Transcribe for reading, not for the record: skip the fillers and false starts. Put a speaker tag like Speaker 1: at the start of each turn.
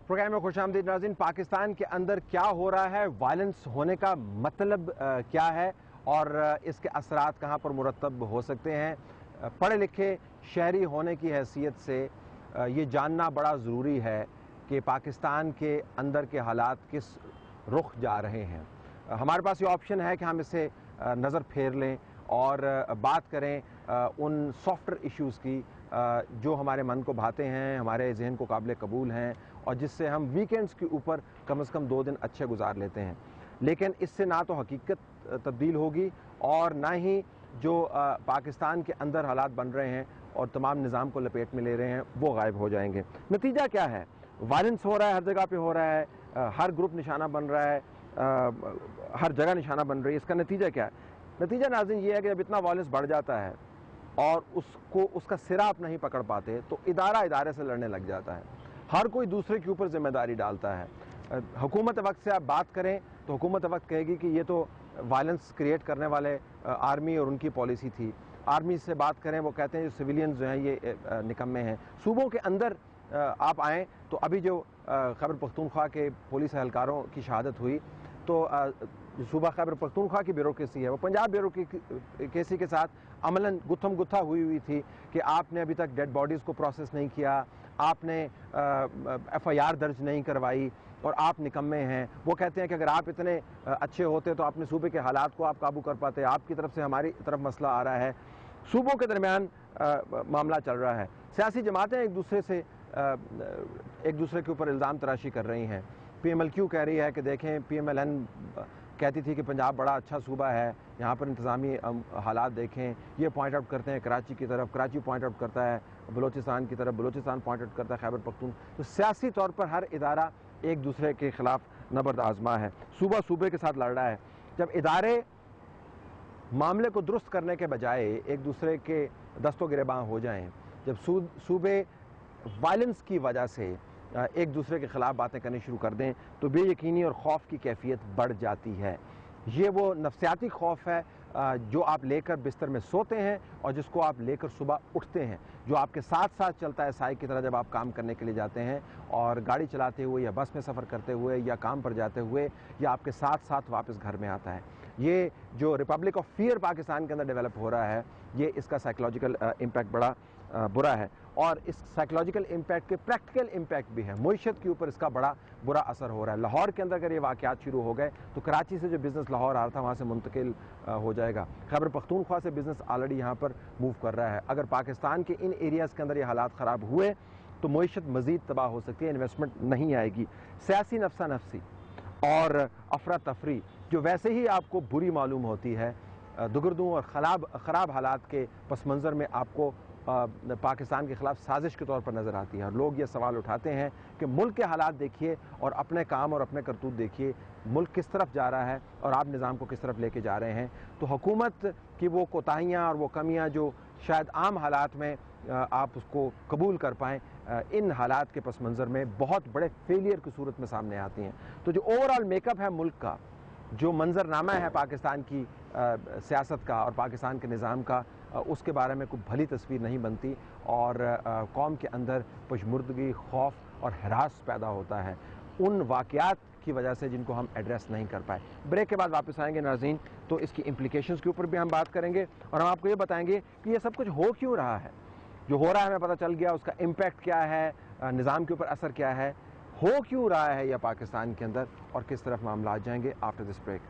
Speaker 1: Programme में खुशामदीद नाज़रीन। पाकिस्तान के अंदर क्या हो रहा है, वायलेंस होने का मतलब क्या है और इसके असरात कहाँ पर मुरतब हो सकते हैं। पढ़े लिखे शहरी होने की हैसियत से ये जानना बड़ा ज़रूरी है कि पाकिस्तान के अंदर के हालात किस रुख जा रहे हैं। हमारे पास ये ऑप्शन है कि हम इसे नज़र फेर लें और बात करें उन सॉफ्टवेयर इश्यूज़ की जो हमारे मन को भाते हैं, हमारे जहन को काबिल कबूल हैं और जिससे हम वीकेंड्स के ऊपर कम से कम 2 दिन अच्छे गुजार लेते हैं। लेकिन इससे ना तो हकीकत तब्दील होगी और ना ही जो पाकिस्तान के अंदर हालात बन रहे हैं और तमाम निज़ाम को लपेट में ले रहे हैं वो गायब हो जाएंगे। नतीजा क्या है? वायलेंस हो रहा है, हर जगह पे हो रहा है, हर ग्रुप निशाना बन रहा है, हर जगह निशाना बन रही है। इसका नतीजा क्या है? नतीजा नाज़रीन ये है कि जब इतना वायलेंस बढ़ जाता है और उसका सिरा आप नहीं पकड़ पाते तो इदारे से लड़ने लग जाता है। हर कोई दूसरे के ऊपर जिम्मेदारी डालता है। हुकूमत वक्त से आप बात करें तो हुकूमत वक्त कहेगी कि ये तो वायलेंस क्रिएट करने वाले आर्मी और उनकी पॉलिसी थी। आर्मी से बात करें वो कहते हैं जो सिविलियंस जो हैं ये निकम्मे हैं। सूबों के अंदर आप आएँ तो अभी जो खैबर पख्तूनख्वा के पुलिस एहलकारों की शहादत हुई तो सूबा खैबर पख्तूनख्वा की ब्यूरोक्रेसी है वो पंजाब ब्यूरोक्रेसी के साथ अमलन गुत्थम गुत्था हुई थी कि आपने अभी तक डेड बॉडीज़ को प्रोसेस नहीं किया, आपने FIR दर्ज नहीं करवाई और आप निकम्मे हैं। वो कहते हैं कि अगर आप इतने अच्छे होते तो अपने सूबे के हालात को आप काबू कर पाते। आपकी तरफ से हमारी तरफ मसला आ रहा है। सूबों के दरमियान मामला चल रहा है। सियासी जमातें एक दूसरे के ऊपर इल्ज़ाम तराशी कर रही हैं। PMLQ कह रही है कि देखें, PMLN कहती थी कि पंजाब बड़ा अच्छा सूबा है, यहाँ पर इंतज़ामी हालात देखें। ये पॉइंट आउट करते हैं कराची की तरफ, कराची पॉइंट आउट करता है बलूचिस्तान की तरफ, बलूचिस्तान पॉइंट आउट करता है खैबर पख्तून। तो सियासी तौर पर हर इदारा एक दूसरे के ख़िलाफ़ नबर्द आज़मा है, सूबा सूबे के साथ लड़ रहा है। जब इदारे मामले को दुरुस्त करने के बजाय एक दूसरे के दस्तों गिरेबां हो जाएँ, जब सूबे वायलेंस की वजह से एक दूसरे के ख़िलाफ़ बातें करनी शुरू कर दें तो बेयकीनी और खौफ की कैफियत बढ़ जाती है। ये वो नफ्सियाती खौफ है जो आप लेकर बिस्तर में सोते हैं और जिसको आप लेकर सुबह उठते हैं, जो आपके साथ साथ चलता है साई की तरह जब आप काम करने के लिए जाते हैं और गाड़ी चलाते हुए या बस में सफ़र करते हुए या काम पर जाते हुए या आपके साथ साथ वापस घर में आता है। ये जो रिपब्लिक ऑफ फियर पाकिस्तान के अंदर डेवलप हो रहा है, ये इसका साइकोलॉजिकल इम्पैक्ट बड़ा बुरा है और इस साइकोलॉजिकल इम्पैक्ट के प्रैक्टिकल इम्पैक्ट भी है। मईशत के ऊपर इसका बड़ा बुरा असर हो रहा है। लाहौर के अंदर अगर ये वाक़यात शुरू हो गए तो कराची से जो बिज़नेस लाहौर आ रहा था वहाँ से मुंतकिल हो जाएगा। खैबर पख्तूनख्वा से बिज़नेस ऑलरेडी यहाँ पर मूव कर रहा है। अगर पाकिस्तान के इन एरियाज़ के अंदर ये हालात ख़राब हुए तो मईशत मज़ीद तबाह हो सकती है, इन्वेस्टमेंट नहीं आएगी। सियासी नफसा नफसी और अफरा तफरी जो वैसे ही आपको बुरी मालूम होती है, दुगर्दों और ख़राब हालात के पस मंज़र में आपको पाकिस्तान के ख़िलाफ़ साजिश के तौर पर नज़र आती है। और लोग ये सवाल उठाते हैं कि मुल्क के हालात देखिए और अपने काम और अपने करतूत देखिए, मुल्क किस तरफ जा रहा है और आप निज़ाम को किस तरफ लेके जा रहे हैं। तो हुकूमत की वो कोताहियाँ और वो कमियाँ जो शायद आम हालात में आप उसको कबूल कर पाएँ, इन हालात के पस मंज़र में बहुत बड़े फेलियर की सूरत में सामने आती हैं। तो जो ओवरऑल मेकअप है मुल्क का, जो मंजरनामा है पाकिस्तान की सियासत का और पाकिस्तान के निज़ाम का, उसके बारे में कोई भली तस्वीर नहीं बनती और कौम के अंदर पशमुर्दगी, खौफ और हरास पैदा होता है उन वाक़यात की वजह से जिनको हम एड्रेस नहीं कर पाए। ब्रेक के बाद वापस आएंगे नाज़रीन तो इसकी इम्प्लिकेशंस के ऊपर भी हम बात करेंगे और हम आपको ये बताएंगे कि ये सब कुछ हो क्यों रहा है। जो हो रहा है हमें पता चल गया, उसका इम्पैक्ट क्या है, निज़ाम के ऊपर असर क्या है, हो क्यों रहा है या पाकिस्तान के अंदर और किस तरफ मामला आ जाएंगे आफ्टर दिस ब्रेक।